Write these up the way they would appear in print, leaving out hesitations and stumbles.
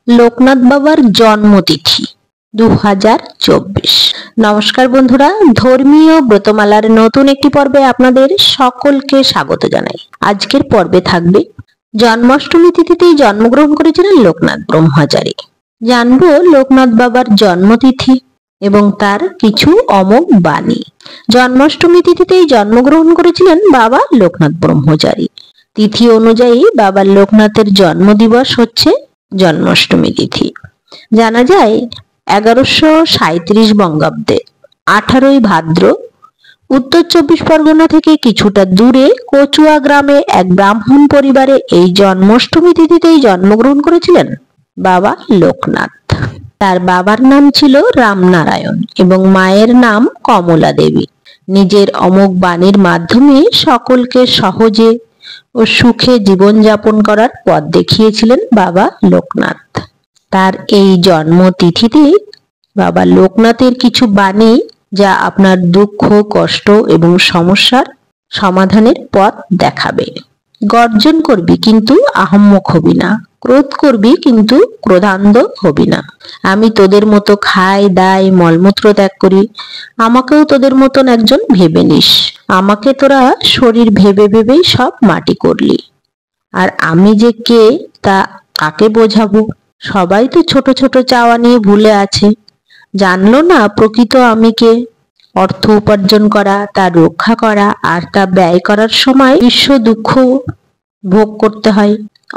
লোকনাথ বাবার জন্মতিথি 2024। নমস্কার বন্ধুরা, ধর্মীয় ব্রতমালার নতুন একটি পর্বে আপনাদের সকলকে স্বাগত জানাই। আজকের পর্বে থাকবে জন্মাষ্টমী তিথিতেই জন্মগ্রহণ করেছিলেন লোকনাথ ব্রহ্মচারী। জানবো লোকনাথ বাবার জন্মতিথি এবং তার কিছু অমোঘ বাণী। জন্মাষ্টমী তিথিতেই জন্মগ্রহণ করেছিলেন বাবা লোকনাথ ব্রহ্মচারী। তিথি অনুযায়ী বাবা লোকনাথের জন্মদিবস হচ্ছে জন্মাষ্টমী তিথি। জানা যায় 1137 বঙ্গাব্দে 18ই ভাদ্র উত্তর 24 পরগনা থেকে কিছুটা দূরে কচুয়া গ্রামে এক ব্রাহ্মণ পরিবারে এই জন্মাষ্টমী তিথিতেই জন্মগ্রহণ করেছিলেন বাবা লোকনাথ। তার বাবার নাম ছিল রামনারায়ণ এবং মায়ের নাম কমলা দেবী। নিজের অমোঘ বাণীর মাধ্যমে সকলকে সহজে ও সুখে জীবনযাপন করার পথ দেখিয়েছিলেন বাবা লোকনাথ। তার এই জন্মতিথিতে বাবা লোকনাথের কিছু বাণী যা আপনার দুঃখ, কষ্ট এবং সমস্যার সমাধানের পথ দেখাবে। গর্জন করবি কিন্তু আহম্মক হবি না, ক্রোধ করবি কিন্তু ক্রোধান্ধ হবি না। আমি তোদের মতো খাই দাই মলমূত্র ত্যাগ করি, আমাকেও তোদের মতন একজন ভেবে নিস। আমাকে তোরা শরীর ভেবে ভেবেই সব মাটি করলি, আর আমি যে কে তা কাকে বোঝাবো? সবাই তো ছোট ছোট চাওয়া নিয়ে ভুলে আছে, জানলো না প্রকৃত আমি কে। অর্থ উপার্জন করা, তা রক্ষা করা আর তা ব্যয় করার সময় বিশ্ব দুঃখ ভোগ করতে হয়।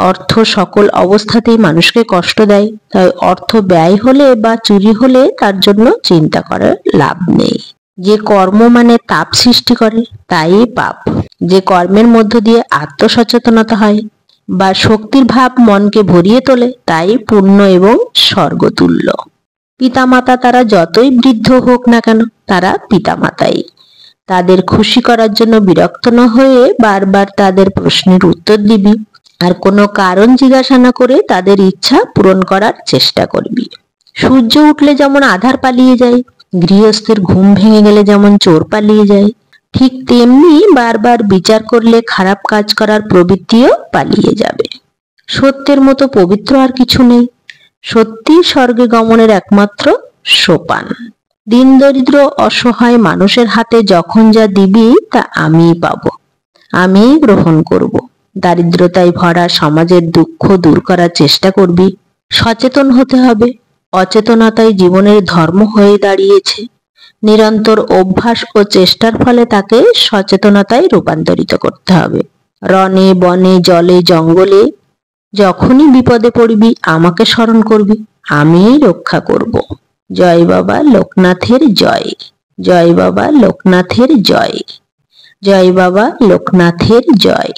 অর্থ সকল অবস্থাতেই মানুষকে কষ্ট দেয়, তাই অর্থ ব্যয় হলে বা চুরি হলে তার জন্য চিন্তা করার লাভ নেই। যে কর্ম মানে তাপ সৃষ্টি করে তাই পাপ। যে কর্মের মধ্য দিয়ে আত্মসচেতনতা হয় বা শক্তির ভাব মনকে ভরিয়ে তোলে তাই পুণ্য এবং স্বর্গতুল্য। পিতামাতা তারা যতই বৃদ্ধ হোক না কেন, তারা পিতামাতাই। তাদের খুশি করার জন্য বিরক্ত না হয়ে বারবার তাদের প্রশ্নের উত্তর দিবি, আর কোনো কারণ জিজ্ঞাসা না করে তাদের ইচ্ছা পূরণ করার চেষ্টা করবি। সূর্য উঠলে যেমন আধার পালিয়ে যায়, গৃহস্থের ঘুম ভেঙে গেলে যেমন চোর পালিয়ে যায়, ঠিক তেমনি বারবার বিচার করলে খারাপ কাজ করার প্রবৃত্তিও পালিয়ে যাবে। সত্যের মতো পবিত্র আর কিছু নেই। সত্যি স্বর্গে গমনের একমাত্র সোপান। দিন দরিদ্র অসহায় মানুষের হাতে যখন যা দিবি তা আমিই পাবো, আমিই গ্রহণ করব। দারিদ্রতায় ভরা সমাজের দুঃখ দূর করার চেষ্টা করবি। সচেতন হতে হবে। অচেতনতাই জীবনের ধর্ম হয়ে দাঁড়িয়েছে। নিরন্তর অভ্যাস ও চেষ্টার ফলে তাকে সচেতনতায় রূপান্তরিত করতে হবে। রণে বনে জলে জঙ্গলে যখনই বিপদে পড়বি আমাকে স্মরণ করবি, আমিই রক্ষা করব। জয় বাবা লোকনাথের জয়, জয় বাবা লোকনাথের জয়, জয় বাবা লোকনাথের জয়।